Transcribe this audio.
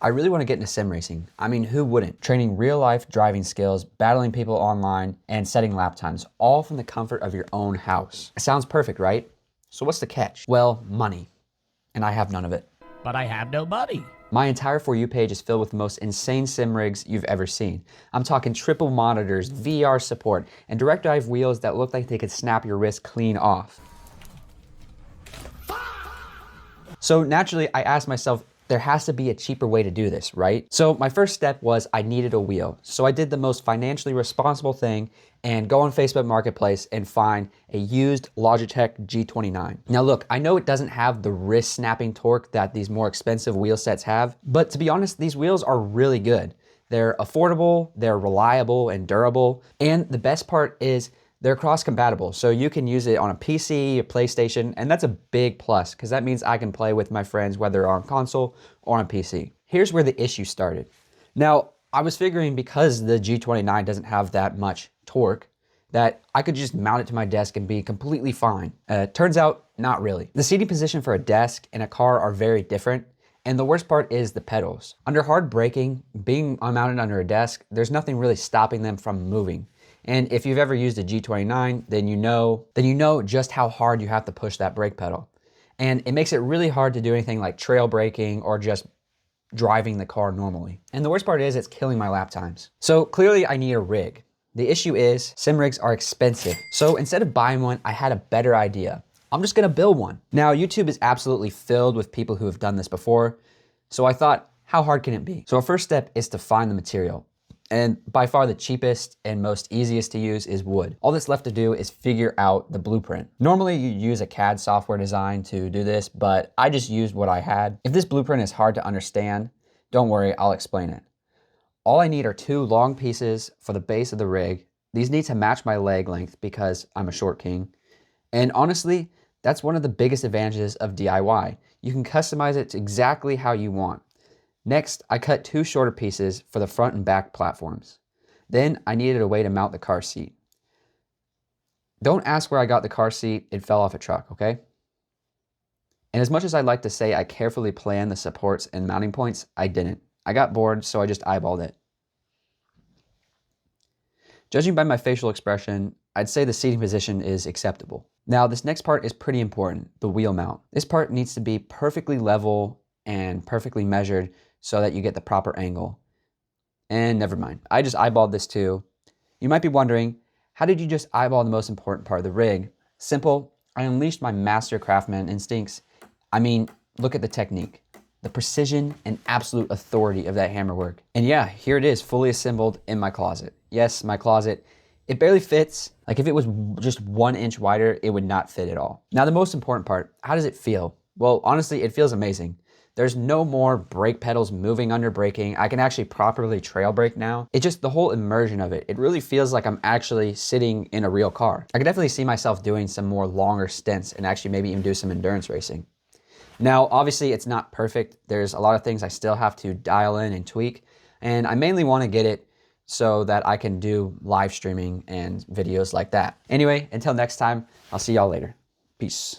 I really want to get into sim racing. I mean, who wouldn't? Training real life driving skills, battling people online, and setting lap times, all from the comfort of your own house. It sounds perfect, right? So what's the catch? Well, money. And I have none of it. But I have no money. My entire For You page is filled with the most insane sim rigs you've ever seen. I'm talking triple monitors, VR support, and direct drive wheels that look like they could snap your wrist clean off. So naturally, I asked myself, there has to be a cheaper way to do this, right? So my first step was I needed a wheel. So I did the most financially responsible thing and go on Facebook Marketplace and find a used Logitech G29. Now look, I know it doesn't have the wrist snapping torque that these more expensive wheel sets have, but to be honest, these wheels are really good. They're affordable, they're reliable and durable, and the best part is they're cross-compatible, so you can use it on a PC, a PlayStation, and that's a big plus because that means I can play with my friends whether on console or on PC. Here's where the issue started. Now, I was figuring because the G29 doesn't have that much torque that I could just mount it to my desk and be completely fine. Turns out, not really. The seating position for a desk and a car are very different, and the worst part is the pedals. Under hard braking, being mounted under a desk, there's nothing really stopping them from moving. And if you've ever used a G29, then you know just how hard you have to push that brake pedal. And it makes it really hard to do anything like trail braking or just driving the car normally. And the worst part is it's killing my lap times. So clearly I need a rig. The issue is sim rigs are expensive. So instead of buying one, I had a better idea. I'm just gonna build one. Now YouTube is absolutely filled with people who have done this before. So I thought, how hard can it be? So our first step is to find the material. And by far the cheapest and most easiest to use is wood. All that's left to do is figure out the blueprint. Normally you use a CAD software design to do this, but I just used what I had. If this blueprint is hard to understand, don't worry, I'll explain it. All I need are 2 long pieces for the base of the rig. These need to match my leg length because I'm a short king. And honestly, that's one of the biggest advantages of DIY. You can customize it to exactly how you want. Next, I cut 2 shorter pieces for the front and back platforms. Then I needed a way to mount the car seat. Don't ask where I got the car seat, it fell off a truck, okay? And as much as I'd like to say I carefully planned the supports and mounting points, I didn't. I got bored, so I just eyeballed it. Judging by my facial expression, I'd say the seating position is acceptable. Now, this next part is pretty important, the wheel mount. This part needs to be perfectly level and perfectly measured so that you get the proper angle. And never mind, I just eyeballed this too. You might be wondering, how did you just eyeball the most important part of the rig? Simple, I unleashed my master craftsman instincts. I mean, look at the technique, the precision and absolute authority of that hammer work. And yeah, here it is, fully assembled in my closet. Yes, my closet. It barely fits. Like if it was just 1 inch wider, it would not fit at all. Now the most important part, how does it feel? Well, honestly, it feels amazing. There's no more brake pedals moving under braking. I can actually properly trail brake now. It's just the whole immersion of it. It really feels like I'm actually sitting in a real car. I could definitely see myself doing some more longer stints and actually maybe even do some endurance racing. Now, obviously it's not perfect. There's a lot of things I still have to dial in and tweak. And I mainly want to get it so that I can do live streaming and videos like that. Anyway, until next time, I'll see y'all later. Peace.